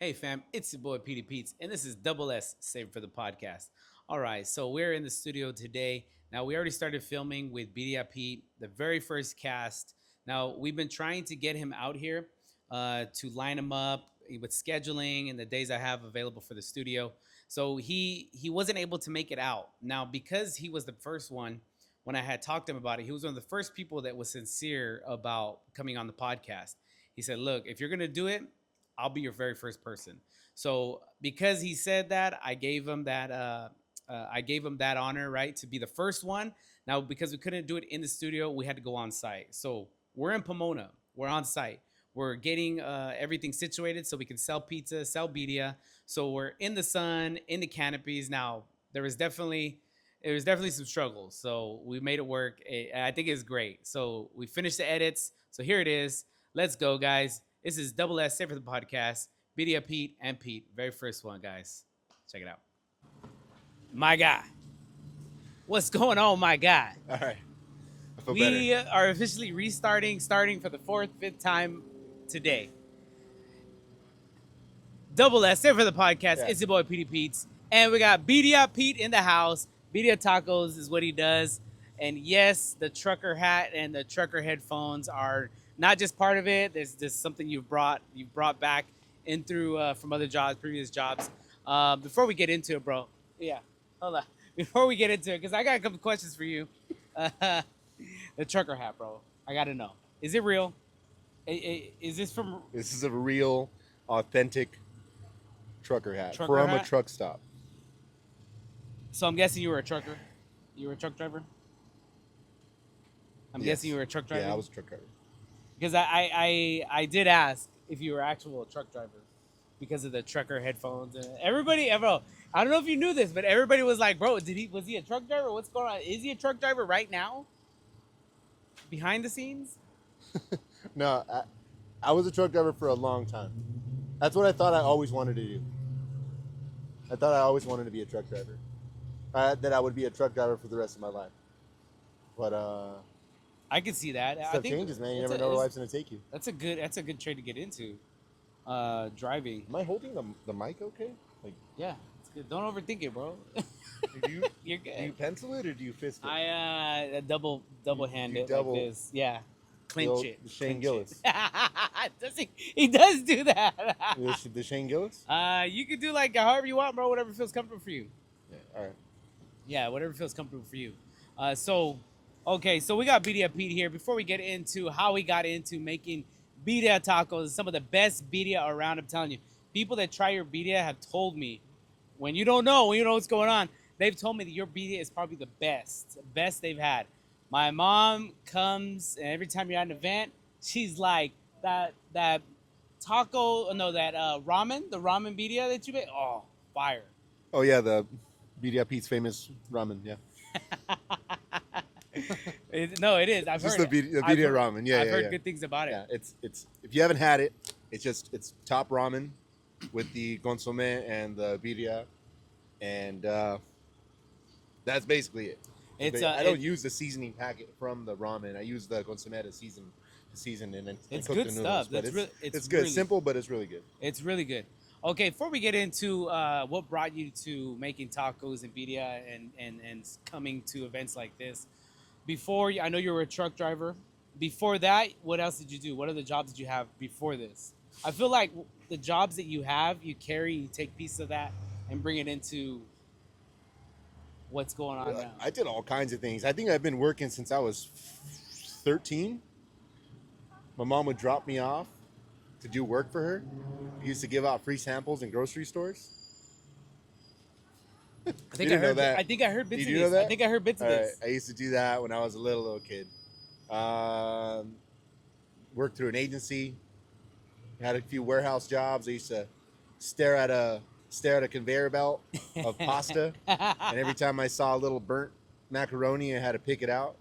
Hey fam, it's your boy Petey Pete's, and this is Double S Save for the Podcast. All right, so we're in the studio today. Now we already started filming with Birria Pete, the very first cast. Now we've been trying to get him out here to line him up with scheduling and the days I have available for the studio. So he wasn't able to make it out. Now because he was the first one, when I had talked to him about it, he was one of the first people that was sincere about coming on the podcast. He said, "Look, if you're gonna do it, I'll be your very first person." So because he said that, I gave him that honor, right, to be the first one. Now because we couldn't do it in the studio, we had to go on site. So we're in Pomona. We're on site. We're getting everything situated so we can sell pizza, sell birria. So we're in the sun, in the canopies. Now there was definitely some struggles. So we made it work. I think it's great. So we finished the edits. So here it is. Let's go, guys. This is Double S Save for the Podcast. Birria Pete and Pete. Very first one, guys. Check it out. My guy. What's going on, my guy? All right. I feel We better. are officially starting for the fourth, fifth time today. Double S Save for the Podcast. Yeah. It's your boy, Petey Pete's. And we got Birria Pete in the house. Birria Tacos is what he does. And yes, the trucker hat and the trucker headphones are not just part of it. There's just something you've brought back in through from other jobs, previous jobs. Before we get into it, bro. Yeah, hold on. Before we get into it, because I got a couple questions for you. The trucker hat, bro. I got to know. Is it real? Is this from This is a real, authentic trucker hat trucker from a hat? truck stop. So I'm guessing you were a trucker. You were a truck driver. I'm guessing you Yes. were a truck driver. Yeah, I was a truck driver. Because I did ask if you were actual truck driver because of the trucker headphones and everybody. Bro, I don't know if you knew this, but everybody was like, "Bro, was he a truck driver? What's going on? Is he a truck driver right now? Behind the scenes?" No, I was a truck driver for a long time. That's what I thought I always wanted to do. I thought I always wanted to be a truck driver. That I would be a truck driver for the rest of my life. But I can see that. I stuff think changes, man. You it's never know where life's gonna take you. that's a good trade to get into. Driving. Am I holding the mic okay? Like, Yeah, it's good. Don't overthink it, bro. do you You're do you good. pencil it or do you fist it? I double hand You it double- like this. Yeah, The clinch old it. Shane clinch Gillis. it. Does he? He does do that. The Shane Gillis? You could do like however you want, bro. Whatever feels comfortable for you. Yeah. All right. Yeah, whatever feels comfortable for you. Okay, so we got Birria Pete here. Before we get into how we got into making birria tacos, some of the best birria around. I'm telling you, people that try your birria have told me when you don't know, when you know what's going on, they've told me that your birria is probably the best they've had. My mom comes, and every time you're at an event, she's like that taco, no, that ramen, the ramen birria that you make. Oh, fire! Oh yeah, the Birria Pete's famous ramen. Yeah, No, it is. I've just heard the I've Birria heard- ramen. Yeah, I've yeah, heard yeah. good things about it. Yeah, it's if you haven't had it, it's top ramen with the consomme and the birria, and that's basically it. I don't use the seasoning packet from the ramen. I use the consomme to season and then It's cook good the stuff. noodles. But It's good, really, simple, but it's really good. It's really good. Okay, before we get into what brought you to making tacos and birria and coming to events like this, I know you were a truck driver. Before that, what else did you do? What other jobs did you have before this? I feel like the jobs that you have, you take pieces of that and bring it into what's going on now. I did all kinds of things. I think I've been working since I was 13. My mom would drop me off to do work for her. We used to give out free samples in grocery stores. I You think didn't know that? I think I heard bits Did of you this. know that? I think I heard bits of All right, this. I used to do that when I was a little kid. Um, Worked through an agency. Had a few warehouse jobs. I used to stare at a conveyor belt of pasta, and every time I saw a little burnt macaroni, I had to pick it out,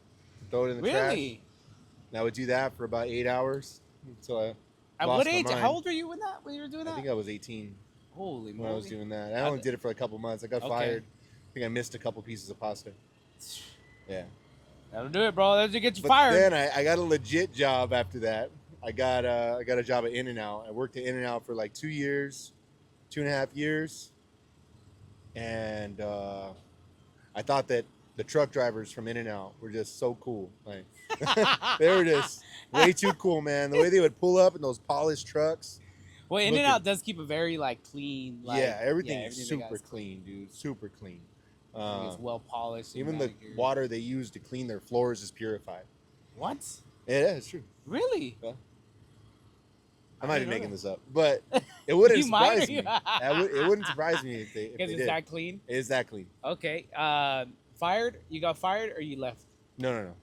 throw it in the trash. Really? And I would do that for about 8 hours until I At lost what my age? mind. How old were you when you were doing I that? think I was 18 Holy when I was moly! doing that. I only did it for a couple months. I got Okay. fired. I think I missed a couple pieces of pasta. Yeah. That'll do it, bro. That'll get you But fired. then I got a legit job after that. I got a job at In-N-Out. I worked at In-N-Out for like 2 years. 2.5 years, and I thought that the truck drivers from In-N-Out were just so cool. Like they were just way too cool, man. The way they would pull up in those polished trucks. Well, In and looking- Out does keep a very like clean. Like, yeah, everything is everything they got super is clean, dude. Super clean. It's well polished. and Even the manicured. water they use to clean their floors is purified. What? Yeah, it's true. Really? Yeah. I I might be didn't know making that. this up, but it wouldn't You might, surprise or me. you- It wouldn't surprise me if they Because it's did. that clean. It is that clean. Okay. Fired? You got fired or you left? No.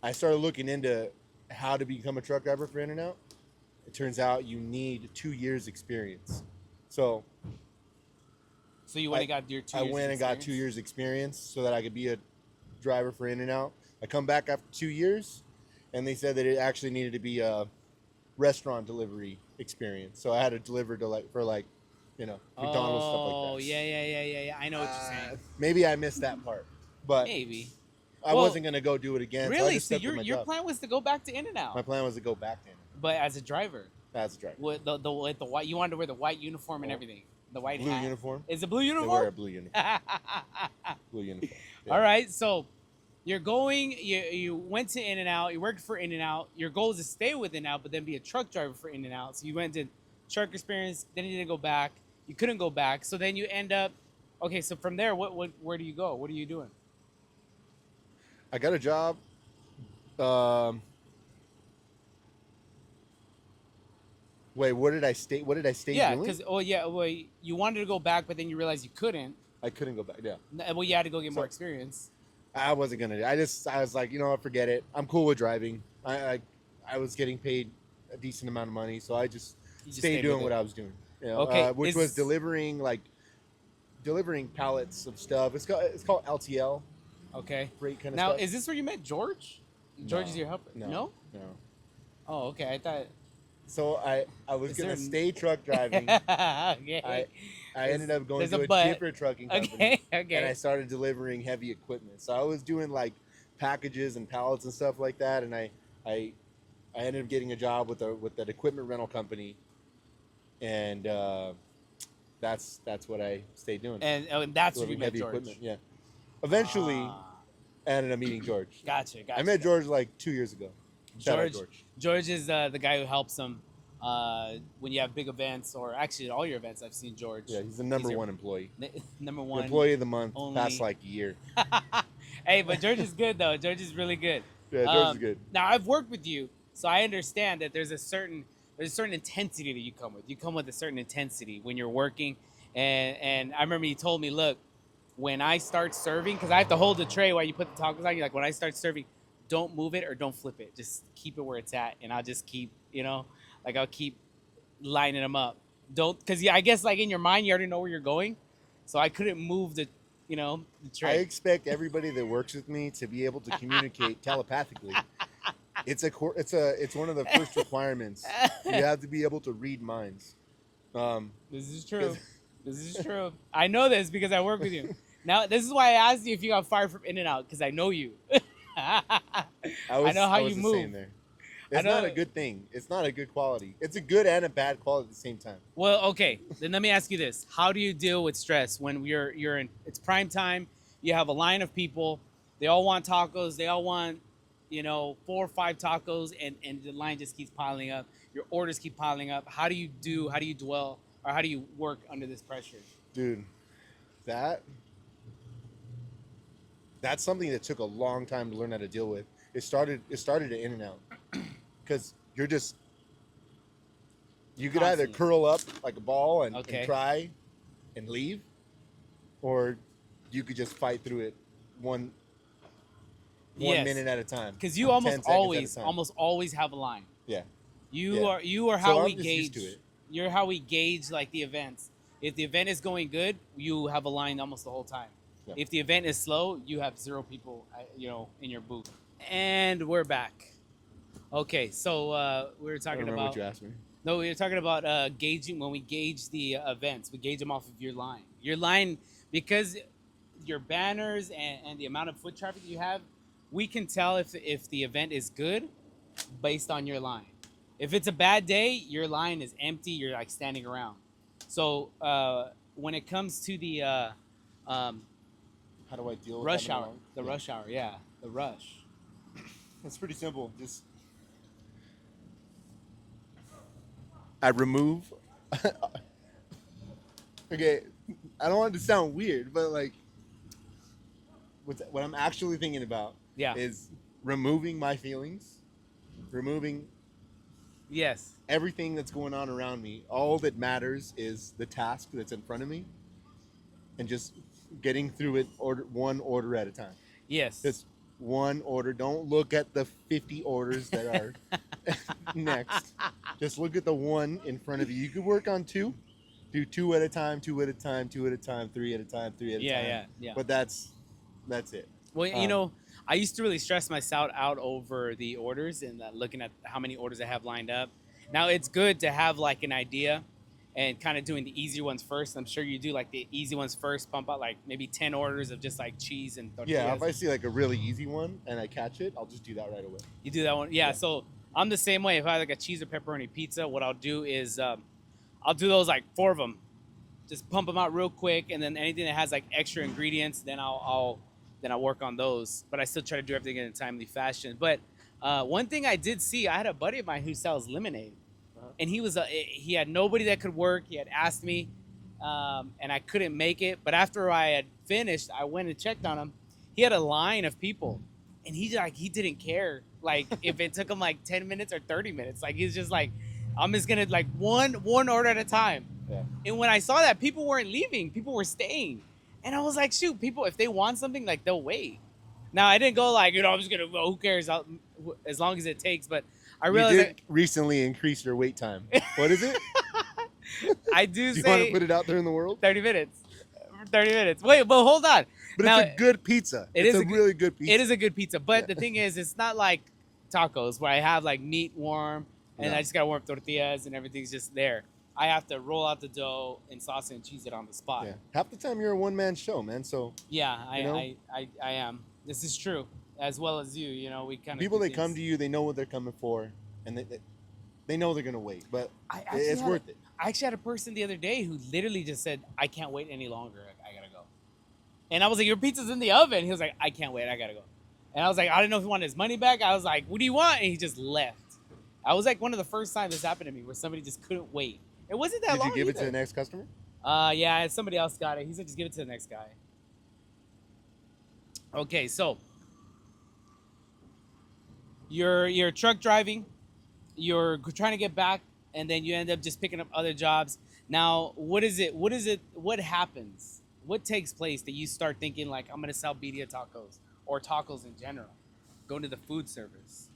I started looking into how to become a truck driver for In-N-Out. It turns out you need 2 years experience. So So you went and got your 2 I years. went and got 2 years experience so that I could be a driver for In-N-Out. I come back after 2 years, and they said that it actually needed to be a restaurant delivery experience. So I had to deliver to McDonald's stuff like that. Oh, yeah. I know what you're saying. Maybe I missed that part, but Maybe. I Well, wasn't gonna go do it again. So I Really? just So stuck with my your job. plan was to go back to In and My Out, plan was to go back to In-N-Out but as a driver, as a driver. with the white, you wanted to wear the white uniform and Oh. everything, the white Blue hat. uniform. Is it blue They wear a uniform? blue uniform. Blue uniform. Yeah. All right. So you're going. You went to In and Out. You worked for In and Out. Your goal is to stay with In and Out, but then be a truck driver for In and Out. So you went to truck experience. Then you didn't go back. You couldn't go back. So then you end up. Okay. So from there, where do you go? What are you doing? I got a job. Wait, what did I stay? What did I stay Yeah, doing? because you wanted to go back, but then you realized you couldn't. I couldn't go back. Yeah, Well, you had to go get more So- experience. I wasn't gonna. I was like, what, forget it. I'm cool with driving. I was getting paid a decent amount of money, so I just You just stayed doing with what it. I was doing. Okay, which is- was delivering pallets of stuff. It's called LTL, Okay. freight kind of Now, stuff. is this where you met George? George is your helper. No. No? No. Oh, okay. I thought. So I was Is gonna there- stay truck driving. Okay. I ended up going There's to a a but. different trucking company. Okay. And I Okay. started delivering heavy equipment. So I was doing like packages and pallets and stuff like that. And I ended up getting a job with that equipment rental company, and that's what I stayed doing. And that's where you Delivering met heavy George. equipment. Yeah. Eventually, Ah, I ended up meeting George. gotcha. I met George like 2 years ago. Shout out George. George is the guy who helps him when you have big events, or actually at all your events. I've seen George. Yeah, he's the number your- one employee. Number The one. employee of the month only- past like a year. Hey, but George is good though. George is really good. Yeah, George is good. Now I've worked with you, so I understand that there's a certain intensity that you come with. You come with a certain intensity when you're working, and I remember you told me, look, when I start serving, because I have to hold the tray while you put the tacos on. You're like, when I start serving, don't move it or don't flip it. Just keep it where it's at, and I'll just keep, I'll keep lining them up. Don't, because I guess like in your mind you already know where you're going, so I couldn't move the I tray. expect everybody that works with me to be able to communicate telepathically. It's one of the first requirements. You have to be able to read minds. This is true. This is true. I know this because I work with you. Now, this is why I asked you if you got fired from In-N-Out, because I know you. I know how was you the move. same there. It's know- not a good thing. It's not a good quality. It's a good and a bad quality at the same time. Well, okay. Then let me ask you this: how do you deal with stress when you're in? It's prime time. You have a line of people. They all want tacos. They all want, 4 or 5 tacos, and the line just keeps piling up. Your orders keep piling up. How do you dwell, or how do you work under this pressure? Dude, that's something that took a long time to learn how to deal with. It started at In-N-Out, because you could either Constantly. curl up like a ball and Okay. cry and leave, or you could just fight through it one Yes. minute at a time. Because you 10 almost seconds at a time. always have a line. Yeah. You Yeah. are how So we I'm just used gauge. to it. You're how we gauge like the events. If the event is going good, you have a line almost the whole time. Yeah. If the event is slow, you have 0 people, in your booth. And we're back. Okay, so we were I don't talking remember about. what you asked me. No, we were talking about gauging. When we gauge the events, we gauge them off of your line. Your line, because your banners and the amount of foot traffic you have, we can tell if the event is good based on your line. If it's a bad day, your line is empty. You're like standing around. So when it comes to the um, How do I deal with rush having a hour, long- the Yeah. rush hour, yeah, the rush. It's pretty simple. Just I remove. Okay, I don't want it to sound weird, but like what I'm actually thinking about Yeah. is removing my feelings, removing Yes. everything that's going on around me. All that matters is the task that's in front of me, and just getting through it one order at a time. Yes. Just one order. Don't look at the 50 orders that are next. Just look at the one in front of you. You could work on two. Do two at a time, two at a time, two at a time, three at a time, three at a Yeah, time. yeah, yeah. But that's it. Well, Um, I used to really stress myself out over the orders and looking at how many orders I have lined up. Now it's good to have like an idea and kind of doing the easier ones first. I'm sure you do like the easy ones first, pump out like maybe 10 orders of just like cheese and tortillas. yeah, if I see like a really easy one and I catch it, I'll just do that right away. You do that one? Yeah, Yeah. so I'm the same way. If I have like a cheese or pepperoni pizza, what I'll do is I'll do those like 4 of them. Just pump them out real quick, and then anything that has like extra ingredients, then I'll work on those. But I still try to do everything in a timely fashion. But one thing I did see, I had a buddy of mine who sells lemonade, and he had nobody that could work. He had asked me, and I couldn't make it. But after I had finished, I went and checked on him. He had a line of people, and he didn't care like if it took him like 10 minutes or 30 minutes. Like he's just like, I'm just gonna like one order at a time. Yeah. And when I saw that, people weren't leaving, people were staying. And I was like, shoot, people, if they want something, like they'll wait. Now I didn't go like, I'm just gonna, well, who cares, as long as it takes. But I realized you did recently increase your wait time. What is it? I do Do you want say to put it out there in the world? 30 minutes. 30 minutes. Wait, but hold on. But Now, it's a good pizza. It It's is a really good pizza. It is a good pizza. But Yeah. the thing is, it's not like tacos where I have like meat warm and No. I just gotta warm tortillas and everything's just there. I have to roll out the dough and sauce it and cheese it on the spot. Yeah. Half the time you're a one-man show, man. So Yeah, You know? I am. This is true, as well as you. You know, we kind of people that come to you, they know what they're coming for, and they know they're gonna wait, but it's worth it. I actually had a person the other day who literally just said, "I can't wait any longer. I gotta go." And I was like, "Your pizza's in the oven." He was like, "I can't wait. I gotta go." And I was like, "I didn't know if he wanted his money back." I was like, "What do you want?" And he just left. I was like one of the first times this happened to me where somebody just couldn't wait. It wasn't that Did long. you give it to either. the next customer? Yeah, somebody else got it. He said, just give it to the next guy. Okay, so you're truck driving, you're trying to get back, and then you end up just picking up other jobs. Now, what happens? What takes place that you start thinking like, I'm gonna sell birria tacos or tacos in general, go into the food service?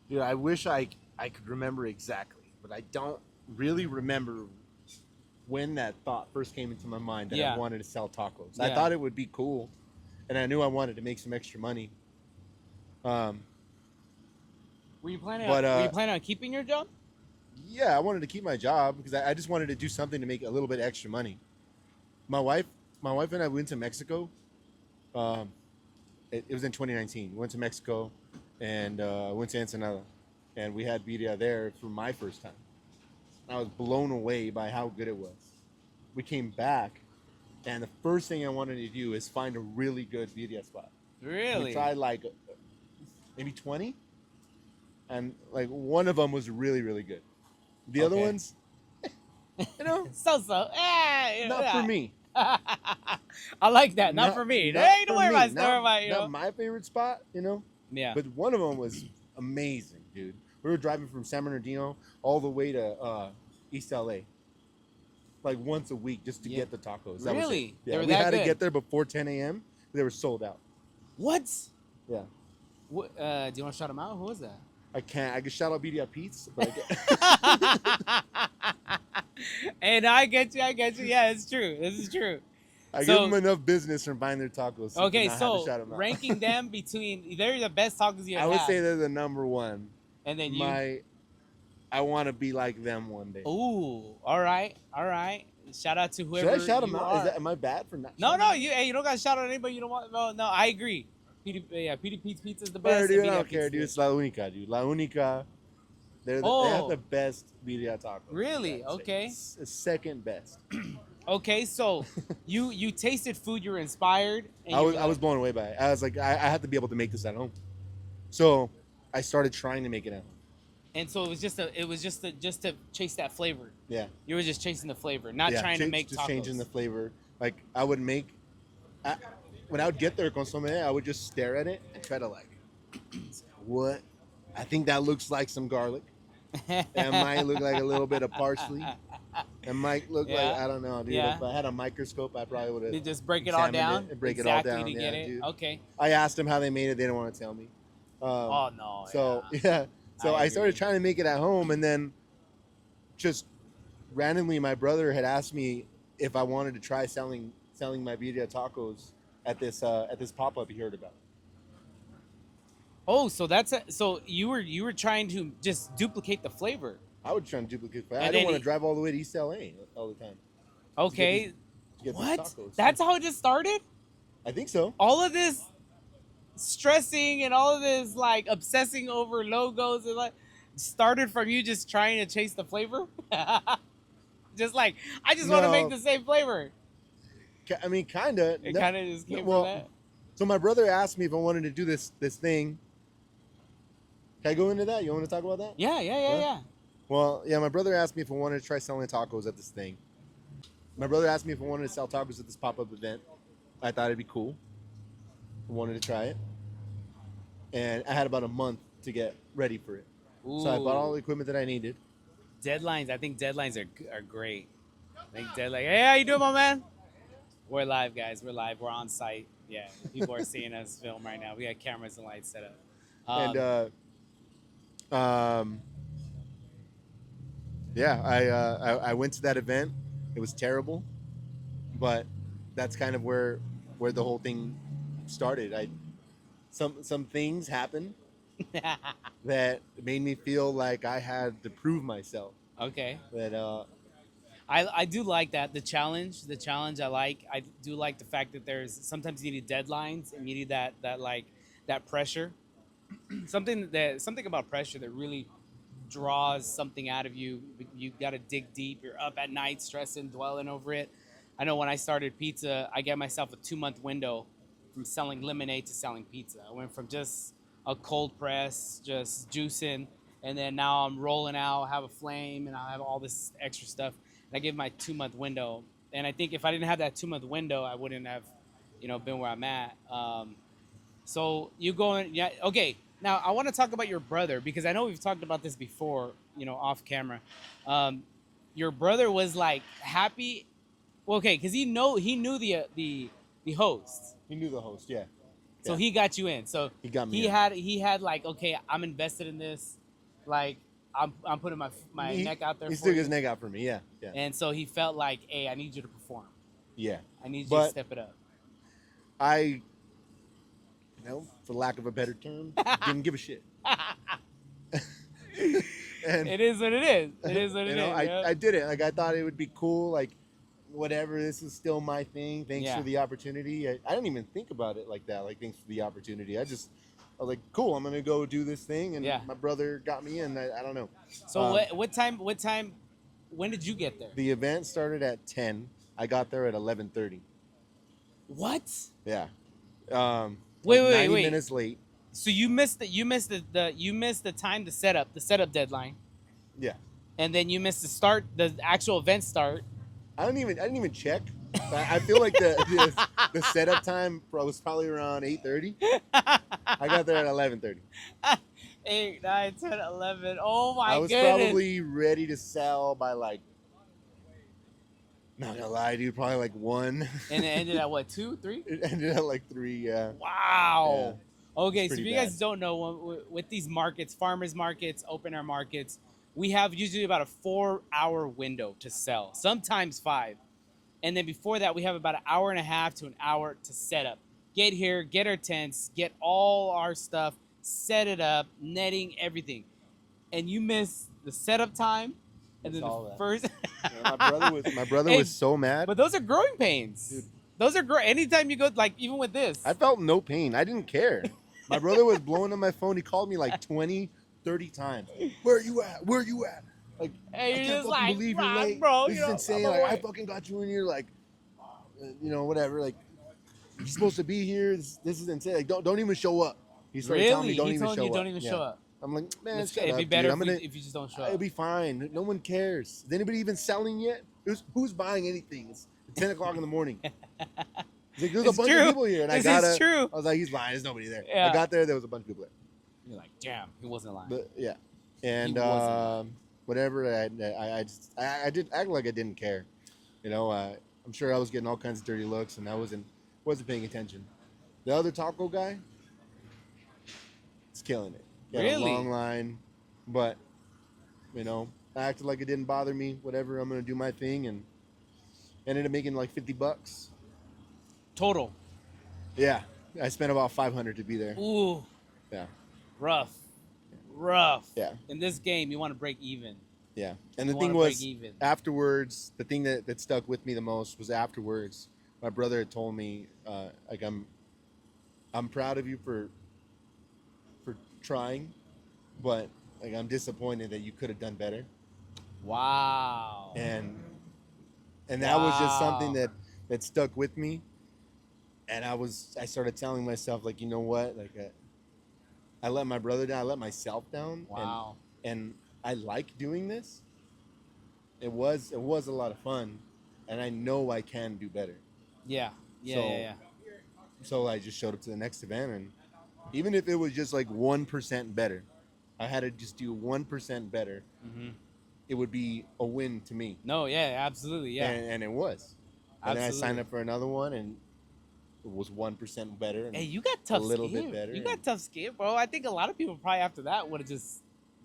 Dude, I wish I could remember exactly, but I don't really remember when that thought first came into my mind that Yeah. I wanted to sell tacos. I Yeah. thought it would be cool, and I knew I wanted to make some extra money. Were you planning on keeping your job? Yeah, I wanted to keep my job because I just wanted to do something to make a little bit extra money. My wife and I went to Mexico. It was in 2019. We went to Mexico and went to Ensenada, and we had birria there for my first time. I was blown away by how good it was. We came back, and the first thing I wanted to do is find a really good birria spot. Really? We tried like maybe 20, and like one of them was really, really good. The other Okay. ones, you know, So. not for me. I like that. Not for me. Not Hey, don't for worry me. about story about you. Not Know? my favorite spot, you know. Yeah. But one of them was amazing, dude. We were driving from San Bernardino all the way to East LA, like once a week just to Yeah. get the tacos. That was Really? it. They Yeah, were we that had to good? get there before 10 a.m. They were sold out. What? Yeah. What? Do you want to shout him out? Who was that? I can't. I could shout out Birria Pete's, but I And I get you. Yeah, it's true. This is true. give So- them enough business from buying their tacos. Okay, to not have to so shout 'em out. ranking them between they're the best tacos you I have would had. say they're the number one. And then you. I want to be like them one day. Ooh, all right. Shout out to whoever. Should I shout them you out? are. Am I bad for not? No, shouting no, them you don't gotta shout out anybody you don't want. No, I agree. Petey Pete's Pizza is the out? best. Dude, and I Birria don't care, Pizza dude. is It's La Única, dude. La Única. They have Oh, the best birria tacos. in the really? United States. Okay. It's second best. Okay, so you tasted food, you were inspired, and you were I was like, blown away by it. I was like, I have to be able to make this at home. So I started trying to make it at home. and so it was just to chase that flavor. Yeah, You were just chasing the flavor, not yeah. trying to make Just tacos. changing the flavor. Like I would make, I, when I would get their consomme, I would just stare at it and try to like, what? I think that looks like some garlic. That might look like a little bit of parsley. It might look like, Yeah. I don't know, dude. Yeah. If I had a microscope, I probably would have You just break it all down and break exactly it all down. to Yeah, get it. dude. Okay. I asked them how they made it. They didn't want to tell me. Oh no. So Yeah. yeah, so I started agree. trying to make it at home, and then just randomly, my brother had asked me if I wanted to try selling my birria tacos at this pop up he heard about. Oh, so so you were trying to just duplicate the flavor. I would try to duplicate. I And didn't then want to drive all the way to East LA all the time. Okay. To get these What? tacos. That's how it just started? I think so. All of this stressing and all of this like obsessing over logos and like started from you just trying to chase the flavor? Just like I just want to No. make the same flavor. I mean, kind of. It kind of just came Well, from that. So my brother asked me if I wanted to do this thing. Can I go into that? You want to talk about that? Yeah. Well, yeah, my brother asked me if I wanted to try selling tacos at this thing. My brother asked me if I wanted to sell tacos at this pop-up event. I thought it'd be cool. I wanted to try it. And I had about a month to get ready for it. So I bought all the equipment that I needed. Deadlines. I think deadlines are great. I think deadline. Hey, how you doing, my man? We're live, guys. We're live. We're on site. Yeah, people are seeing us film right now. We got cameras and lights set up. Yeah, I went to that event. It was terrible, but that's kind of where the whole thing started. Some things happened that made me feel like I had to prove myself. Okay. That I do like that. The challenge I like. I do like the fact that there's sometimes you need deadlines and you need that pressure. something about pressure that really draws something out of you. You got to dig deep. You're up at night stressing, dwelling over it. I know when I started pizza, I gave myself a 2-month window from selling lemonade to selling pizza. I went from just a cold press, just juicing, and then now I'm rolling out, have a flame, and I have all this extra stuff. And I gave my 2-month window, and I think if I didn't have that 2-month window, I wouldn't have, been where I'm at. So you going? Yeah. Okay. Now I want to talk about your brother because I know we've talked about this before, off camera. Your brother was like happy. Well, okay, because he knew the host. he knew the host, yeah. So Yeah. he got you in. So He got me he in. he had like, okay, I'm invested in this. Like I'm putting my neck out there. He for stuck you. his neck out for me, yeah. And so he felt like, hey, I need you to perform. Yeah. I need you But to step it up. I, for lack of a better term, didn't give a shit. And It is what it is. It is what it is. I did it. Like I thought it would be cool. Like whatever. This is still my thing. Thanks Yeah. for the opportunity. I didn't even think about it like that. Like thanks for the opportunity. I was like, cool. I'm gonna go do this thing. And Yeah. my brother got me in. I don't know. So what time? When did you get there? The event started at 10. I got there at 11:30. What? Yeah. Wait, 90 wait. minutes late. So you missed the time to set up the setup deadline, Yeah. and then you missed the actual event start. I didn't even check. I feel like the setup time was probably around 8:30. I got there at 11:30. 8, 9, 10, 11. Oh my I was goodness. probably ready to sell by like, not gonna lie, dude, probably like 1. And it ended at what, 2, 3? It ended at like 3. Yeah. Wow. Okay, It's so if pretty you guys bad. don't know, with these markets, farmers markets, open air markets, we have usually about a 4-hour window to sell, sometimes 5. And then before that, we have about an hour and a half to an hour to set up. Get here, get our tents, get all our stuff, set it up, netting, everything. And you miss the setup time and then Miss all the that. first. My brother Hey, was so mad. But those are growing pains. Dude. Those are anytime you go, like even with this. I felt no pain. I didn't care. My brother was blowing on my phone. He called me like 20, 30 times. Where are you at? Where are you at? Like, And I you're can't just fucking like, believe you're late. bro, This you is know, insane. I'm Like, I away. fucking got you in here. Like, whatever. Like, you're supposed to be here. This is insane. Like, don't even show up. He started telling me, Really? don't He even told show you up. don't even show up. I'm like, man, Let's, shut it'd up, be better dude. if you just don't show It'll up. be fine. No one cares. Is anybody even selling yet? Who's buying anything? It's 10 o'clock in the morning. He's like, there's a bunch of people here. And This I is true. was like, he's lying. There's nobody there. Yeah. I got there. There was a bunch of people there. You're like, damn, he wasn't lying. But yeah. And He wasn't. whatever, I did act like I didn't care. You know, I'm sure I was getting all kinds of dirty looks, and I wasn't paying attention. The other taco guy, is killing it. Got Really? a long line, but you know, I acted like it didn't bother me. Whatever, I'm gonna do my thing, and ended up making like $50. Total. Yeah, I spent about 500 to be there. Ooh. Yeah. Rough. Yeah. In this game, you want to break even. Yeah, and the You thing wanna break was, even. afterwards, the thing that stuck with me the most was afterwards. My brother had told me, like, I'm proud of you for trying, but like I'm disappointed that you could have done better. Wow. And that was just something Wow. that stuck with me. And I started telling myself, like, you know what, like, I let my brother down, I let myself down. Wow. And I like doing this. It was a lot of fun, and I know I can do better. Yeah. So I just showed up to the next event, and even if it was just like 1% better, I had to just do 1% better. Mm-hmm. It would be a win to me. No, yeah, absolutely, yeah. And it was. And then I signed Absolutely. up for another one, and it was 1% better. And Hey, you got tough a little skin. bit better. You got tough skin, bro. I think a lot of people probably after that would have just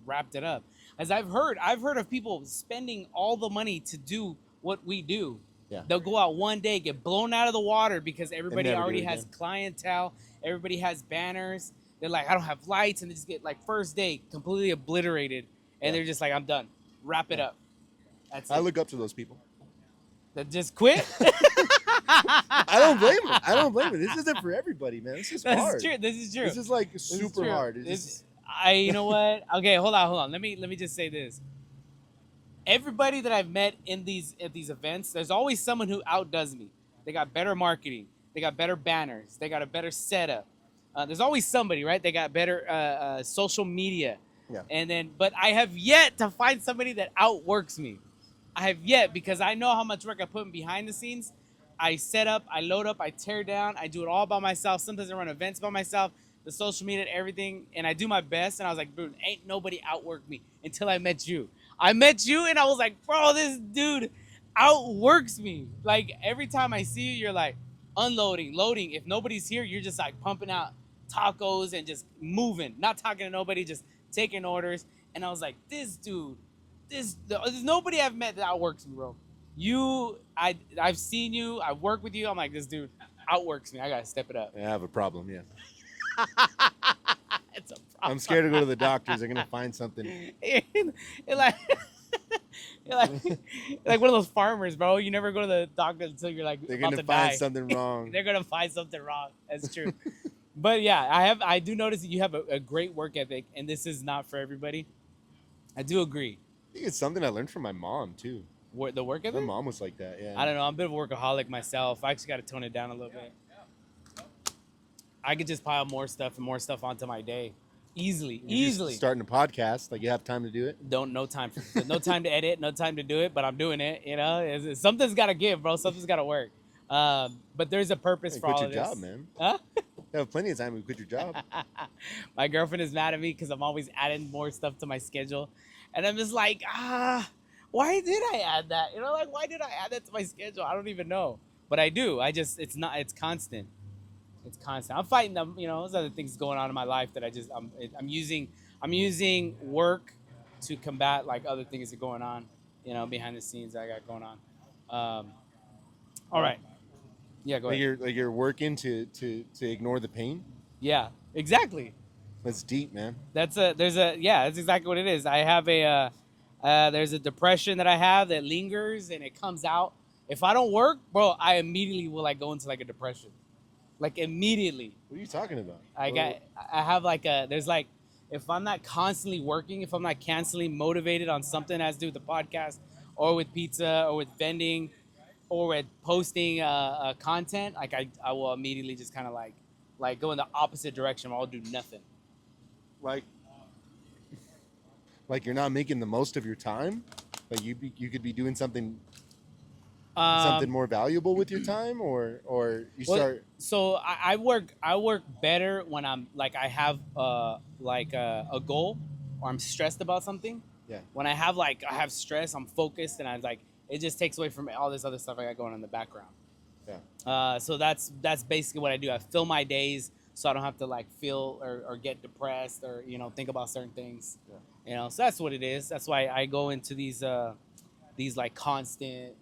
wrapped it up. As I've heard of people spending all the money to do what we do. Yeah. They'll go out one day, get blown out of the water because everybody never do already it has again. clientele. Everybody has banners. They're like, I don't have lights, and they just get like first day completely obliterated, and Yeah. they're just like, I'm done. Wrap it up. That's it. I look up to those people. That just quit. I don't blame them. This isn't for everybody, man. This is That's hard. true. This is true. This is like This is super true. hard. You know what? Okay, hold on. Let me just say this. Everybody that I've met at these events, there's always someone who outdoes me. They got better marketing. They got better banners. They got a better setup. There's always somebody, right? They got better social media. Yeah. But I have yet to find somebody that outworks me. I have yet, because I know how much work I put in behind the scenes. I set up, I load up, I tear down, I do it all by myself. Sometimes I run events by myself, the social media, everything, and I do my best. And I was like, dude, ain't nobody outworked me until I met you. I met you, and I was like, bro, this dude outworks me. Like, every time I see you, you're like unloading, loading. If nobody's here, you're just like pumping out tacos and just moving, not talking to nobody, just taking orders. And I was like, this dude, there's nobody I've met that outworks me, bro. I've seen you, I've worked with you. I'm like, this dude outworks me. I gotta step it up. I have a problem, yeah. It's a problem. I'm scared to go to the doctors. They're gonna find something. You're like, like one of those farmers, bro. You never go to the doctor until you're like They're about gonna to find die. something wrong. They're gonna find something wrong. That's true. But yeah, I do notice that you have a great work ethic, and this is not for everybody. I do agree. I think it's something I learned from my mom too. The work My ethic? mom was like that. Yeah. I don't know. I'm a bit of a workaholic myself. I actually got to tone it down a little bit. I could just pile more stuff onto my day, easily. You're just starting a podcast, like you have time to do it. No time to edit, no time to do it, but I'm doing it. You know, something's got to give, bro. Something's got to work. But there's a purpose for all of this. Quit your job, man. Huh? You have plenty of time to quit your job. My girlfriend is mad at me because I'm always adding more stuff to my schedule, and I'm just like, why did I add that? You know, like, why did I add that to my schedule? I don't even know, but I do. It's constant. It's constant. I'm fighting them. You know, there's other things going on in my life that I'm using work to combat like other things that are going on, you know, behind the scenes that I got going on. All right. Yeah, go ahead. You're working to ignore the pain. Yeah, exactly. That's deep, man. That's exactly what it is. I have there's a depression that I have that lingers and it comes out. If I don't work, bro, I immediately will like go into like a depression. Like immediately. What are you talking about? I have like there's like if I'm not constantly working, if I'm not constantly motivated on something that has to do with the podcast or with pizza or with vending or with posting content, like I will immediately just kind of like go in the opposite direction. I'll do nothing. Like you're not making the most of your time. Like you could be doing something Um, more valuable with your time, or you well, start. so I work better when I'm like I have like a goal or I'm stressed about something. Yeah, When I have stress, I'm focused, and I like it just takes away from all this other stuff I got going on in the background. yeah. So that's basically what I do. I fill my days so I don't have to like feel or get depressed or think about certain things. Yeah. So that's what it is. That's why I go into these like constant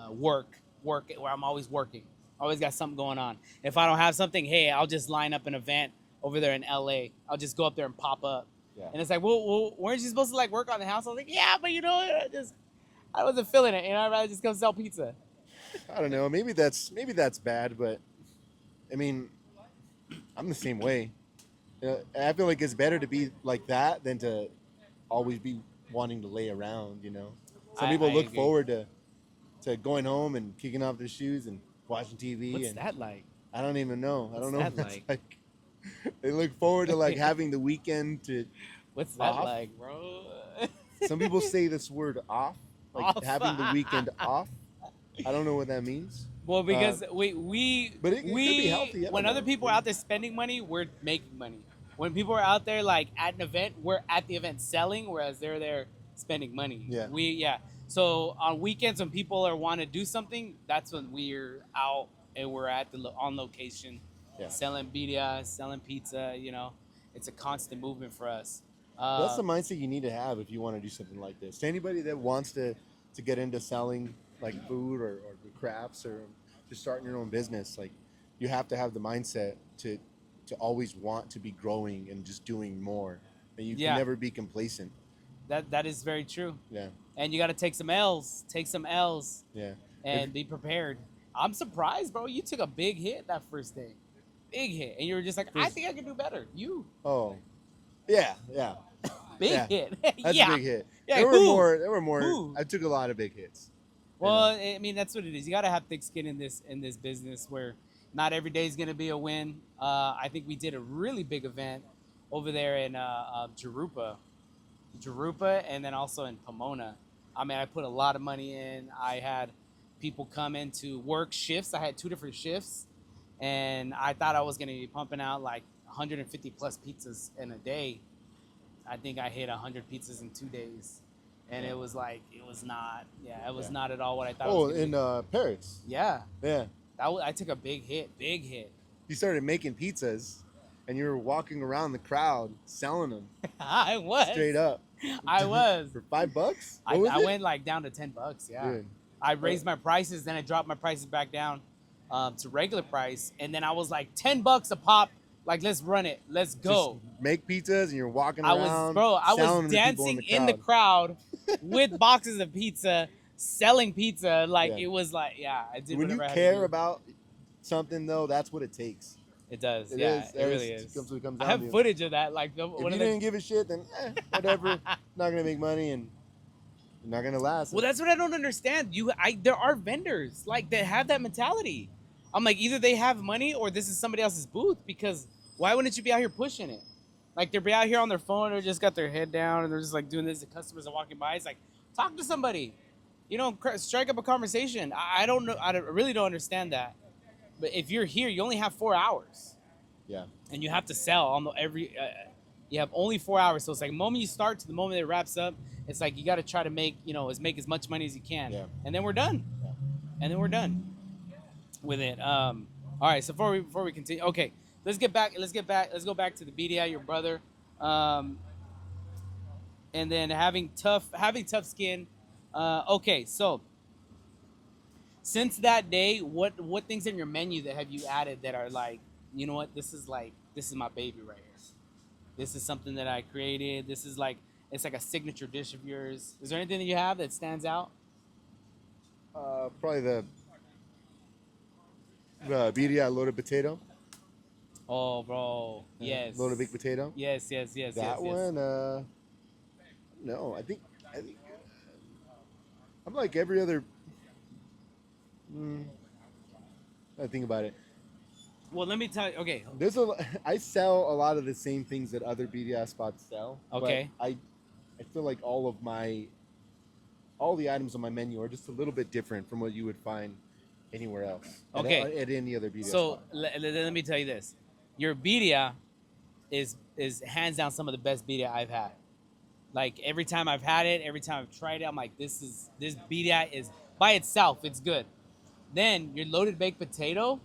work where I'm always working. Always got something going on. If I don't have something, hey, I'll just line up an event over there in LA. I'll just go up there and pop up. Yeah. And it's like, well, weren't you supposed to like work on the house? I was like, yeah, but I wasn't feeling it. I'd rather just go sell pizza. I don't know. Maybe that's bad, but I mean, I'm the same way. I feel like it's better to be like that than to always be wanting to lay around. Some people I look agree. forward to going home and kicking off their shoes and watching TV. What's And that like? I don't even know. I What's don't know that what that's like? like. They look forward to like having the weekend to What's that off. like, bro? Some people say this word off, like Off. having the weekend off. I don't know what that means. Well, because But it could be healthy. I don't when other know. people are out there spending money, we're making money. When people are out there like at an event, we're at the event selling, whereas they're there spending money. Yeah. Yeah. So on weekends when people are want to do something, that's when we're out and we're at on location, Yeah. selling birria, selling pizza. It's a constant movement for us. That's the mindset you need to have if you want to do something like this. To anybody that wants to get into selling like food or crafts or just starting your own business, like you have to have the mindset to always want to be growing and just doing more. And you Yeah. can never be complacent. That is very true. Yeah. And you got to take some L's, Yeah. and be prepared. I'm surprised, bro. You took a big hit that first day, big hit, and you were just like, I think I can do better. You Oh. Yeah. big Yeah. hit. That's Yeah. a big hit. Yeah, There who? were more. Who? I took a lot of big hits. Well, I mean that's what it is. You got to have thick skin in this business where not every day is gonna be a win. I think we did a really big event over there in Jurupa, and then also in Pomona. I mean, I put a lot of money in. I had people come in to work shifts. I had 2 different shifts, and I thought I was gonna be pumping out like 150 plus pizzas in a day. I think I hit 100 pizzas in 2 days, and Yeah. it was not. Yeah, it was Yeah. not at all what I thought. Oh, it was gonna in Paris. be. Yeah, Yeah. I took a big hit. You started making pizzas, and you were walking around the crowd selling them I was straight up. I was. For $5. I What was it? went like down to $10. Yeah. Dude. I raised my prices, then I dropped my prices back down to regular price, and then I was like $10 a pop. Like, let's run it, let's go. Just make pizzas, and you're walking I around. was dancing in the crowd with boxes of pizza, selling pizza. Like Yeah. it was like, yeah, I did. When you whatever I had to care do. about something, though, that's what it takes. It does. It Yeah, is. it really is. That's what it comes I down have to. footage of that. Like If one you of the didn't give a shit, then whatever. Not gonna make money, and you're not gonna last. Well, that's what I don't understand. There are vendors like that have that mentality. I'm like, either they have money or this is somebody else's booth. Because why wouldn't you be out here pushing it? Like they're out here on their phone or just got their head down and they're just like doing this. The customers are walking by. It's like, talk to somebody. Strike up a conversation. I don't know. Really don't understand that. But if you're here, you only have 4 hours. Yeah. And you have to sell on you have only 4 hours. So it's like the moment you start to the moment it wraps up, it's like you got to try to make as much money as you can. Yeah. And then we're done. Yeah. And then we're done with it. All right. So before we continue, okay, let's go back to the BDI, your brother. And then having tough skin. Okay. So since that day, what things in your menu that have you added that are like, you know what, this is my baby right here. This is something that I created. This is like, it's like a signature dish of yours. Is there anything that you have that stands out? Probably the birria loaded potato. Oh, bro. Yes. Loaded baked potato. Yes, yes, yes, yes, That yes. one, no, I think I'm like every other. Mm, I think about it. Well, let me tell you. Okay. I sell a lot of the same things that other BDS spots sell, but Okay. I feel like all the items on my menu are just a little bit different from what you would find anywhere else Okay. at any other BDS So spot. let me tell you this: your birria is hands down some of the best birria I've had. Like every time I've had it, every time I've tried it, I'm like, this birria is by itself, it's good. Then your loaded baked potato,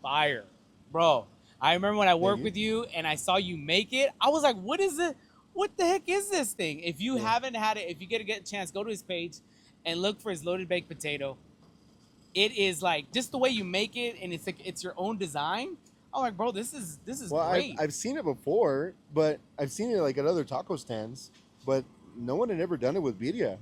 fire, bro. I remember when I Thank worked you. with you and I saw you make it. I was like, what is it? What the heck is this thing? If you Yeah. haven't had it, if you get a chance, go to his page and look for his loaded baked potato. It is like just the way you make it, and it's like it's your own design. I'm like, bro, this is Well, great. I've seen it before, but I've seen it like at other taco stands, but no one had ever done it with birria.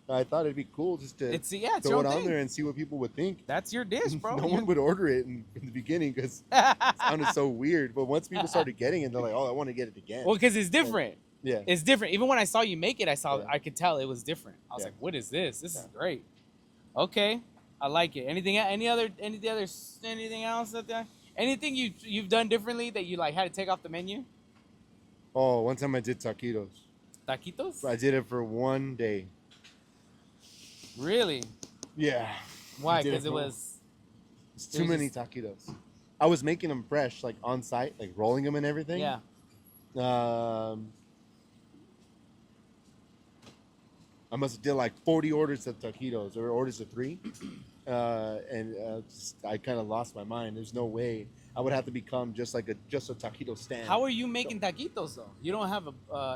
I thought it'd be cool just to It's yeah, it's your throw own it on thing. there and see what people would think. That's your dish, bro. No one would order it in the beginning because it sounded so weird. But once people started getting it, they're like, "Oh, I want to get it again." Well, because it's different. Yeah, It's different. Even when I saw you make it, Yeah. I could tell it was different. I was Yeah. like, what is this? This is Yeah. great. Okay, I like it. Anything else anything you've done differently that you like had to take off the menu? Oh, one time I did taquitos. Taquitos? I did it for one day. Really? Yeah. Why? I did Because it for- was. It's it too was many just- taquitos. I was making them fresh, like on site, like rolling them and everything. Yeah. I must have did like 40 orders of taquitos or orders of 3. I kind of lost my mind. There's no way I would have to become just a taquito stand. How are you making taquitos though? You don't have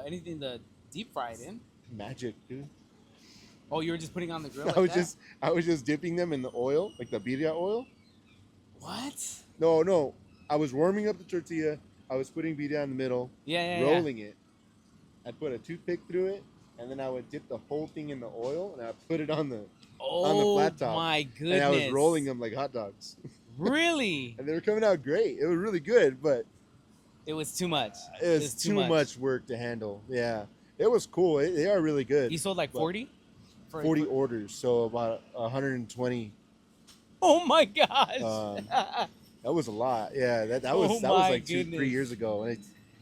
anything to deep fry it in. Magic, dude. Oh, you were just putting on the grill. I was just dipping them in the oil, like the birria oil. What? No. I was warming up the tortilla. I was putting birria in the middle, Yeah. rolling it. I'd put a toothpick through it, and then I would dip the whole thing in the oil, and I'd put it on the flat top. My goodness. And I was rolling them like hot dogs. Really? And they were coming out great. It was really good, but It was too much. it was too much work to handle. Yeah. It was cool. They are really good. You sold like But 40? 40 orders, so about 120. Oh my gosh. That was a lot. Yeah, that Oh was my like 2-3 goodness. years ago, and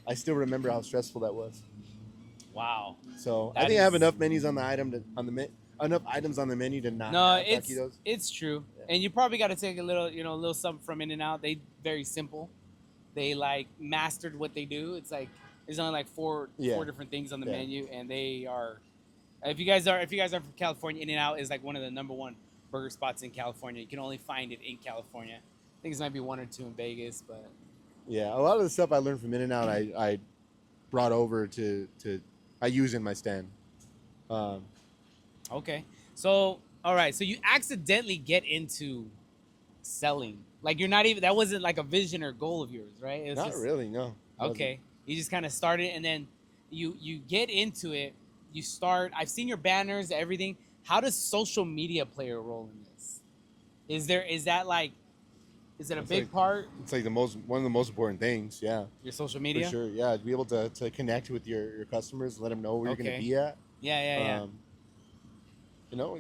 I still remember how stressful that was. Wow. So That I think I have is- enough menus on the enough items on the menu to not No, have taquitos. it's true. Yeah. And you probably got to take a little something from In-N-Out. They very simple. They like mastered what they do. It's like there's only like four different things on the Yeah. menu, and they are. If you guys are from California, In-N-Out is like one of the number one burger spots in California. You can only find it in California. I think there might be 1 or 2 in Vegas, but Yeah, a lot of the stuff I learned from In-N-Out, I brought over to I use in my stand. okay. So all right, so you accidentally get into selling. Like you're not even that wasn't like a vision or goal of yours, right? It was Not just, really, no. Okay. You just kind of started and then you get into it. You start I've seen your banners, everything. How does social media play a role in this? Is it a It's big like- part? It's like one of the most important things. Yeah, Your social for media? sure. Yeah, to be able to connect with your customers, let them know where you're going Okay. to be at. Yeah.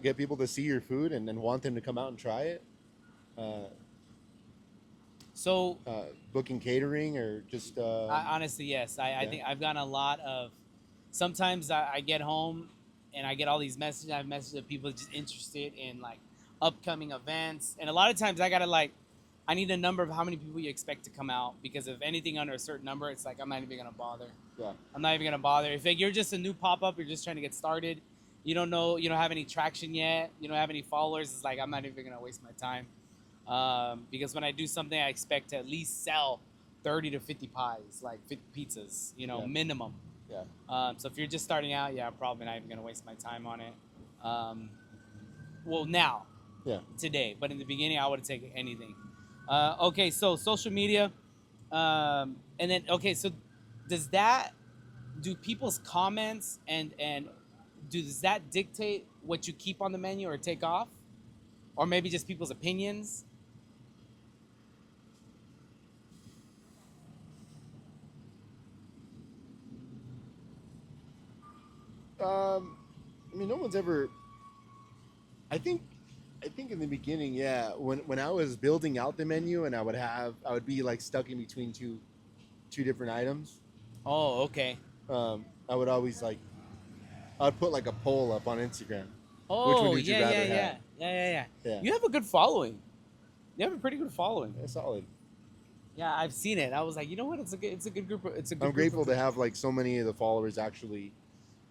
Get people to see your food and then want them to come out and try it. So Booking catering or just honestly, yes. I think I've gotten a lot of. Sometimes I get home and I get all these messages. I have messages of people just interested in like upcoming events, and a lot of times I need a number of how many people you expect to come out because if anything under a certain number, it's like I'm not even gonna bother. yeah. I'm not even gonna bother. If you're just a new pop up, you're just trying to get started. You don't know. You don't have any traction yet. You don't have any followers. It's like I'm not even gonna waste my time. Because when I do something, I expect to at least sell 30 to 50 pies, like 50 pizzas, Yeah. minimum. Yeah. So if you're just starting out, I'm probably not even going to waste my time on it. Well, now, Yeah. today, but in the beginning, I would have taken anything. Okay, so social media. And then, okay, so do people's comments and does that dictate what you keep on the menu or take off? Or maybe just people's opinions? I mean, no one's ever. I think. I think in the beginning, yeah, when I was building out the menu and I would be like stuck in between two different items. Oh, okay. I would always like I'd put like a poll up on Instagram. Which one Oh, would you yeah, yeah, rather yeah, have? yeah. Yeah, You have a good following. You have a pretty good following. that's solid. Yeah, I've seen it. I was like, you know what? It's a good group. It's a I'm good group grateful of to people. have like so many of the followers actually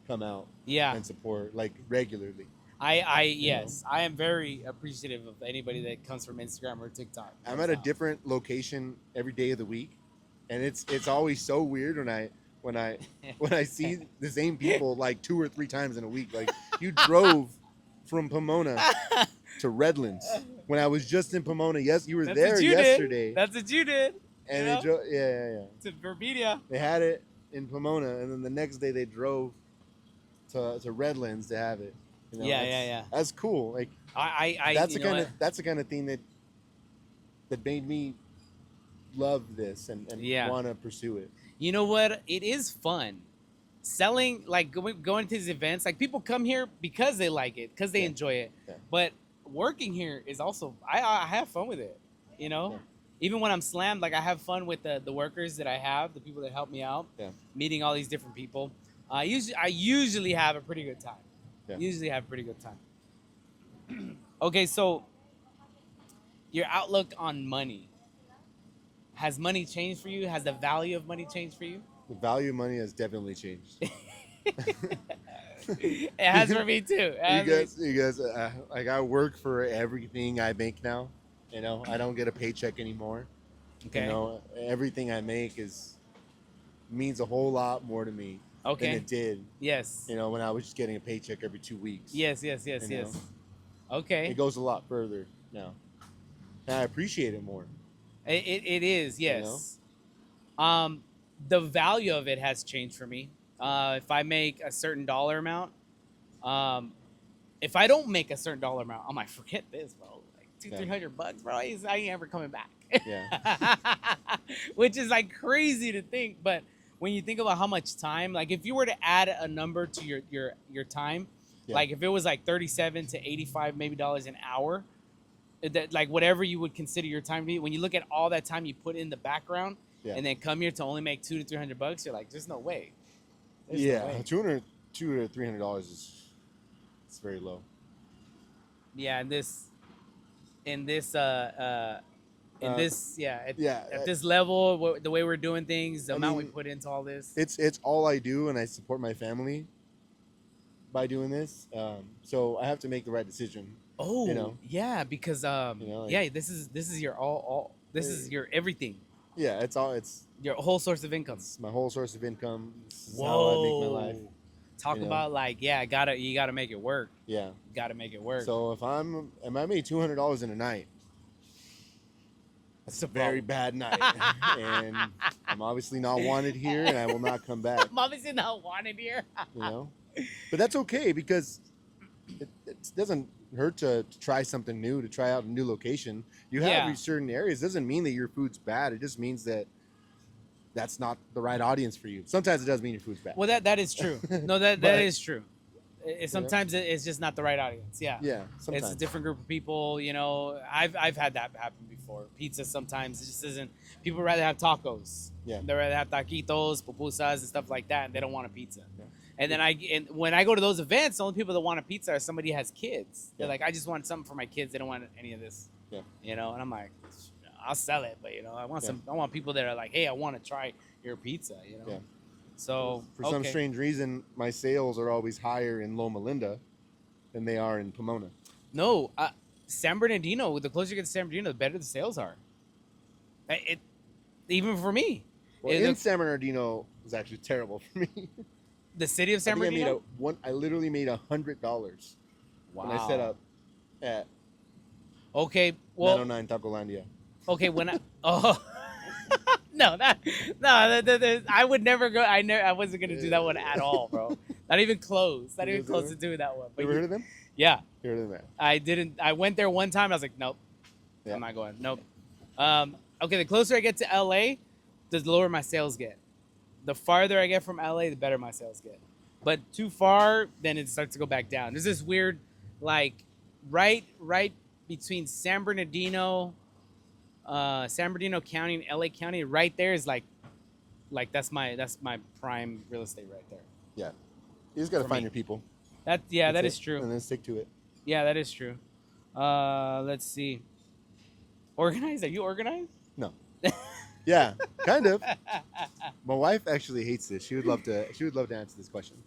come out Yeah, and support like regularly. You know, yes, I am very appreciative of anybody that comes from Instagram or TikTok. I'm That's at a how. different location every day of the week, and it's always so weird when I when I see the same people like 2 or 3 times in a week. Like you drove from Pomona to Redlands when I was just in Pomona. Yes, you were That's what there you did. yesterday, That's what you did. You and they know, drove. Yeah, yeah, yeah. to Birria. They had it in Pomona, and then the next day they drove to Redlands to have it. You know, Yeah, yeah, yeah. that's cool. Like You know what? that's the kind of thing that made me love this and Yeah. want to pursue it. You know what? It is fun. Selling, like going to these events, like people come here because they like it, because they Yeah. enjoy it. Yeah. But working here is also, I have fun with it. You know, Yeah. even when I'm slammed, like I have fun with the workers that I have, the people that help me out, Yeah. meeting all these different people. I usually have a pretty good time. Yeah. Usually have a pretty good time. Okay, so your outlook on money. Has money changed for you? Has the value of money changed for you? The value of money has definitely changed. It has for me too. You guys, like I work for everything I make now. You know, I don't get a paycheck anymore. Okay. You know, everything I make means a whole lot more to me than Okay. it did. Yes. You know, when I was just getting a paycheck every 2 weeks. Yes. You know? Okay. It goes a lot further now, and I appreciate it more. It is. You know? Yes. The value of it has changed for me. If I make a certain dollar amount, um, if I don't make a certain dollar amount, I'm like, forget this, bro. Like Yeah. $200-300, bro. I ain't ever coming back. Yeah. Which is like crazy to think, but when you think about how much time, like if you were to add a number to your time, Yeah. like if it was like 37 to 85 maybe dollars an hour, that like whatever you would consider your time to be, when you look at all that time you put in the background, Yeah. and then come here to only make $200-300, you're like, there's no way. There's Yeah, no way. $200 to $300 is it's very low. Yeah, in this at this level, the way we're doing things, the amount we put into all this. It's all I do, and I support my family by doing this. So I have to make the right decision. Oh, you know? yeah, because like- yeah, this is your all this is your everything, Yeah, it's your whole source of income. my whole source of income. This is how I make my life. Talk you know? about like, yeah, you gotta make it work. Yeah. You gotta make it work. So if I made $200 in a night, that's a very bad night, and I'm obviously not wanted here, and I will not come back. I'm obviously not wanted here. You know, but that's okay because it doesn't hurt to try something new, to try out a new location. You have these certain areas. It doesn't mean that your food's bad. It just means that that's not the right audience for you. Sometimes it does mean your food's bad. Well, that is true. No, that is true. Sometimes it's just not the right audience. Yeah. Yeah. Sometimes. It's a different group of people. You know, I've had that happen before. Pizza sometimes it just isn't. People rather have tacos. Yeah. They rather have taquitos, pupusas, and stuff like that, and they don't want a pizza. Yeah. And then when I go to those events, the only people that want a pizza are somebody who has kids. They're Yeah. like, I just want something for my kids. They don't want any of this. Yeah. You know, and I'm like, I'll sell it, but you know, I want people that are like, hey, I want to try your pizza. You know. Yeah. So for some strange reason, my sales are always higher in Loma Linda than they are in Pomona. No, San Bernardino. The closer you get to San Bernardino, the better the sales are. Even for me. Well, in San Bernardino was actually terrible for me. The city of San Bernardino. I literally made $100 when I set up at Okay, well, 909 Tacolandia. Okay, when I I would never go. I wasn't gonna do that one at all, bro. Not even close. Not even close to doing that one. You ever heard of them? Yeah. You heard of them? I didn't. I went there one time. I was like, nope, Yeah. I'm not going. Nope. Okay, the closer I get to LA, the lower my sales get. The farther I get from LA, the better my sales get. but too far, then it starts to go back down. There's this weird, like, right between San Bernardino County and LA County. Right there is like that's my prime real estate right there. Yeah. You just got to For find me. your people. That That's that it. is true. And then stick to it. Yeah, that is true. Let's see. Organized? Are you organized? No. Yeah, kind of. My wife actually hates this. She would love to answer this question.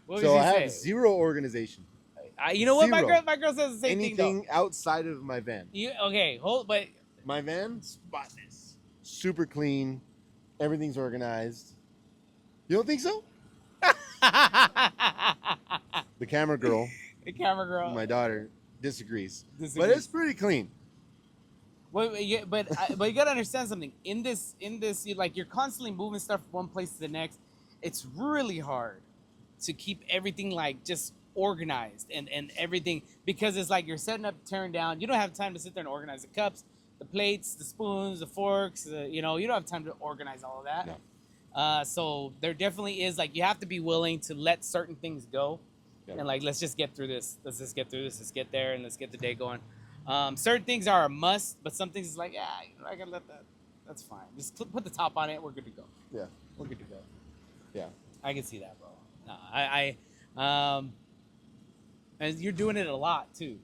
What So would I you have say? zero organization. You know what? Zero. My girl says the same thing Anything outside of my van. though. Okay, but My van, spotless. Super clean. Everything's organized. You don't think so? The camera girl, the camera girl. my daughter, disagrees. But disagrees. it's pretty clean. But you gotta understand something. In this, you're constantly moving stuff from one place to the next. It's really hard to keep everything like just organized and everything, because it's like you're setting up, tearing down. You don't have time to sit there and organize the cups, the plates, the spoons, the forks. You don't have time to organize all of that. No. So there definitely is, like, you have to be willing to let certain things go, Yep. and like, let's just get through this. Let's just get through this. Let's get there and let's get the day going. Certain things are a must, but some things is like, I gotta let that. That's fine. Just put the top on it. We're good to go. Yeah. We're good to go. Yeah. I can see that, bro. No, and you're doing it a lot too.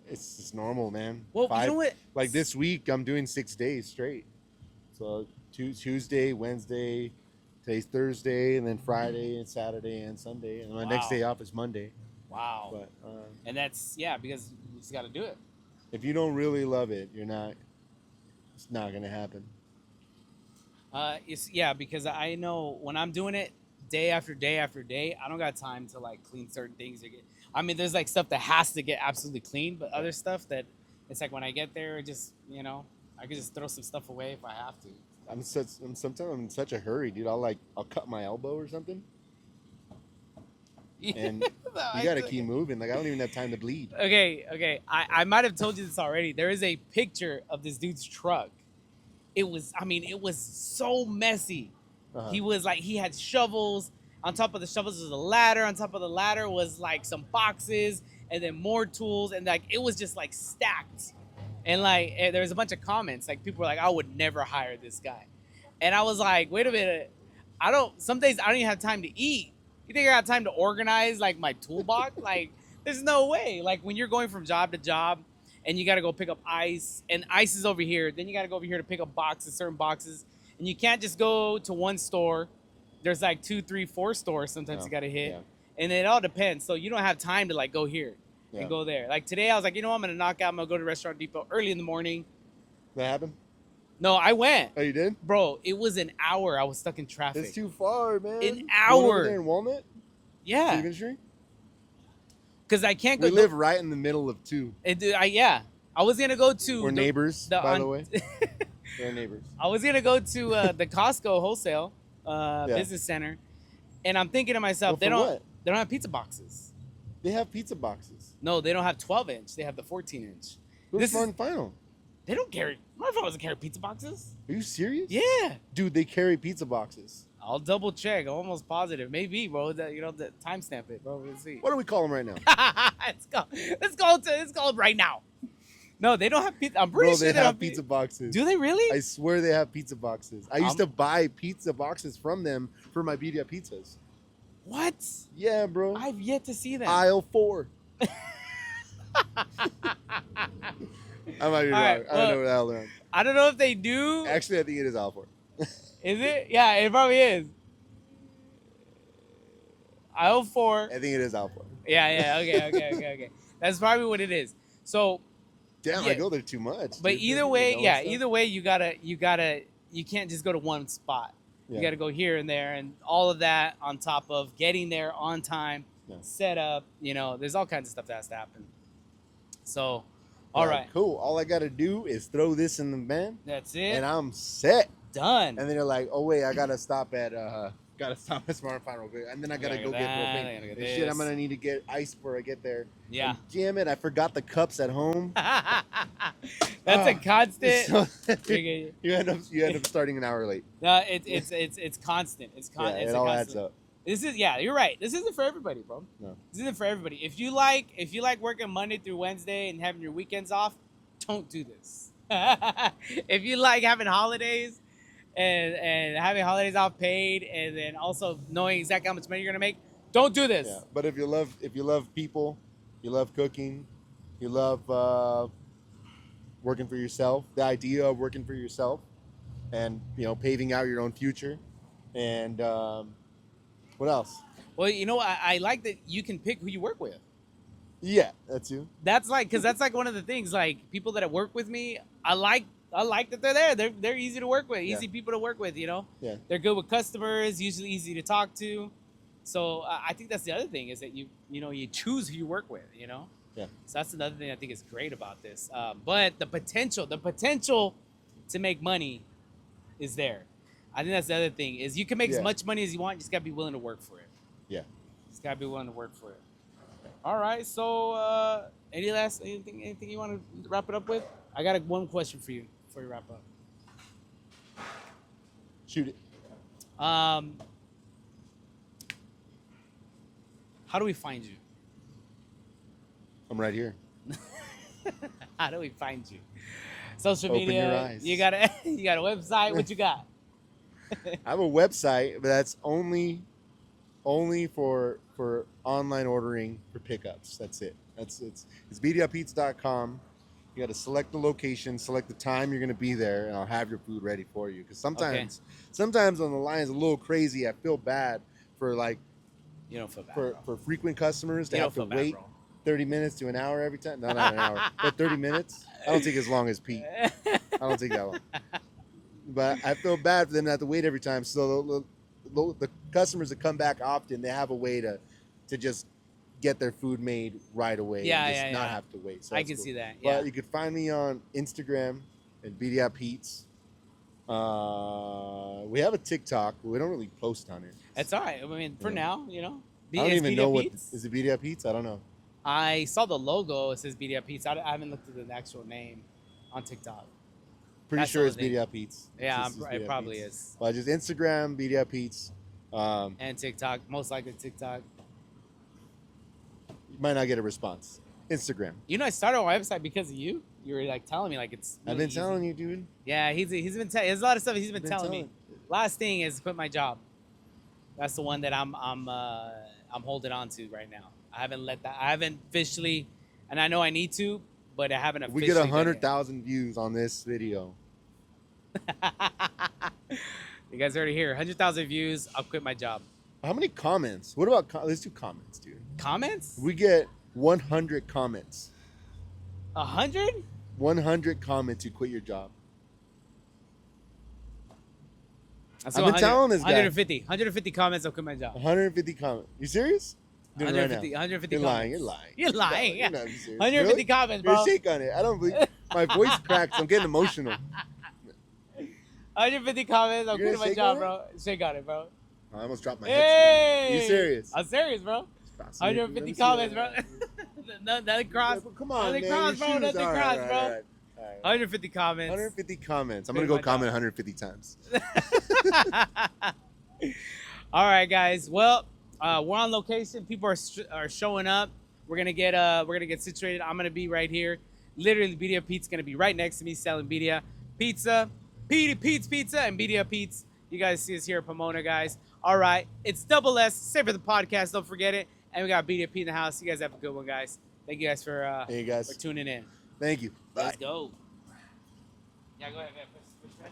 It's just normal, man. Well, you know what? Like this week, I'm doing 6 days straight. So Tuesday, Wednesday, today's Thursday, and then Friday and Saturday and Sunday, and my next Wow. day off is Monday. Wow. But And that's because you just got to do it. if you don't really love it, it's not gonna happen. Because I know when I'm doing it day after day after day, I don't got time to like clean certain things. There's like stuff that has to get absolutely clean, but other stuff that it's like when I get there, it just I can just throw some stuff away if I have to. Sometimes I'm in such a hurry, dude. I'll cut my elbow or something, and you gotta keep moving. Like I don't even have time to bleed. Okay. I might have told you this already. There is a picture of this dude's truck. It was so messy. Uh-huh. He had shovels. On top of the shovels was a ladder. On top of the ladder was like some boxes and then more tools. And like, it was just like stacked. And like, there was a bunch of comments. Like people were like, I would never hire this guy. And I was like, wait a minute. Some days I don't even have time to eat. You think I got time to organize like my toolbox? Like, there's no way. Like when you're going from job to job and you got to go pick up ice, and ice is over here. Then you got to go over here to pick up certain boxes. And you can't just go to one store. There's like 2, 3, 4 stores sometimes you got to hit. Yeah. And it all depends. So you don't have time to like go here and go there. Like today I was like, I'm going to knock out. I'm going to go to Restaurant Depot early in the morning. That happened? No, I went. Oh, you did? Bro, it was an hour. I was stuck in traffic. It's too far, man. An Going hour. over there in Walnut? Yeah. Stephen Street? Because I can't go. We live right in the middle of two. I was going to go to. We're neighbors, by the way. way. We're neighbors. I was going to go to the Costco wholesale business center. And I'm thinking to myself, Well, they don't have pizza boxes. They have pizza boxes. No, they don't have 12-inch. They have the 14-inch. Who's Front Final? They don't carry. My phone doesn't carry pizza boxes. Are you serious? Yeah. Dude, they carry pizza boxes. I'll double check. I'm almost positive. Maybe, bro. The timestamp it, bro. We'll see. What do we call them right now? Let's go right now. No, they don't have pizza. I'm pretty sure they have pizza boxes. Do they really? I swear they have pizza boxes. I used to buy pizza boxes from them for my Birria pizzas. What? Yeah, bro. I've yet to see that. Aisle 4. I might be wrong. Right, I don't know what the hell they're on. I don't know if they do. Actually, I think it is aisle 4. Is it? Yeah, it probably is. Aisle 4. I think it is aisle 4. Yeah. Okay. That's probably what it is. So. Damn, Yeah. I go there too much. But dude. either way, you can't just go to one spot. Yeah. You got to go here and there, and all of that on top of getting there on time, set up. There's all kinds of stuff that has to happen. So, all right, cool. All I gotta do is throw this in the van, that's it. and I'm set. Done. And then they're like, "Oh wait, I gotta stop at Smart Final real quick, and then I gotta go get that, propane. get And shit, I'm this. gonna need to get ice before I get there. Yeah. And damn it, I forgot the cups at home. That's a constant. So You're you end up starting an hour late. No, it's constant. It's Yeah, it's it a all constant. adds up. This is you're right. This isn't for everybody, bro. No. This isn't for everybody. If you like working Monday through Wednesday and having your weekends off, don't do this. If you like having holidays and having holidays off paid and then also knowing exactly how much money you're gonna make, don't do this. Yeah, but if you love people, you love cooking, you love working for yourself, the idea of working for yourself, and paving out your own future, and what else? Well, I like that you can pick who you work with. Yeah, that's you. That's because that's like one of the things. Like people that work with me, I like that they're there. They're easy to work with, easy people to work with. Yeah. They're good with customers, usually easy to talk to. So I think that's the other thing is that you choose who you work with. Yeah. So that's another thing I think is great about this. But the potential to make money is there. I think that's the other thing is you can make as much money as you want. You just gotta be willing to work for it. Yeah. Just gotta be willing to work for it. All right. So anything you want to wrap it up with? I got one question for you before you wrap up. Shoot it. How do we find you? I'm right here. How do we find you? Social Open media. your eyes. You got a website. What you got? I have a website, but that's only for online ordering for pickups. That's it. It's birriapetes.com. You got to select the location, select the time you're going to be there, and I'll have your food ready for you. Because sometimes on the line is a little crazy. I feel bad for You don't feel bad for frequent customers to have to bad, wait 30 minutes to an hour every time. No, not an hour, but 30 minutes. I don't take as long as Pete. I don't take that long. But I feel bad for them to have to wait every time. So the customers that come back often, they have a way to just get their food made right away. And just not have to wait. So I can see that. Yeah. But you could find me on Instagram at Birria Pete's. We have a TikTok. We don't really post on it. That's all right. I mean, for now, I don't even know is it Birria Pete's? I don't know. I saw the logo. It says Birria Pete. I haven't looked at the actual name on TikTok. Pretty sure it's Birria Pete's. Yeah, it probably is. But just Instagram, Birria Pete's. And TikTok. Most likely TikTok. You might not get a response. Instagram. I started my website because of you. You were telling me it's. Really I've been easy. telling you, dude. Yeah, he's been telling. There's a lot of stuff he's been telling me. Last thing is quit my job. That's the one that I'm holding on to right now. I haven't officially, and I know I need to, but I haven't officially. We get 100,000 views on this video. You guys heard it here. 100,000 views. I'll quit my job. How many comments? What about let's do comments, dude. Comments? We get 100 comments. 100? 100 comments. You quit your job. I've been telling this guy. 150 comments. I'll quit my job. 150 comments. You serious? 150 You're comments. lying. You're lying. No, you're not serious. 150 really? comments, bro. You're shake on it. I don't believe. My voice cracks. I'm getting emotional. 150 comments. I'll quit my job, bro. Shake on it, bro. I almost dropped my Hey! head. You serious? I'm serious, bro. 150 comments, bro. Nothing cross. Come on, Nothing man. cross, bro. Nothing cross, bro. All right. 150 comments. 150 comments. I'm going to go comment 150 times. All right, guys. Well, we're on location. People are showing up. We're gonna get situated. I'm gonna be right here. Literally, Birria Pete's gonna be right next to me selling birria pizza, Pete's Pizza, and Birria Pete's. You guys see us here at Pomona, guys. All right, it's Double S. Save for the podcast. Don't forget it. And we got Birria Pete in the house. You guys have a good one, guys. Thank you guys for tuning in. Thank you. Bye. Let's go. Yeah, go ahead. Push right.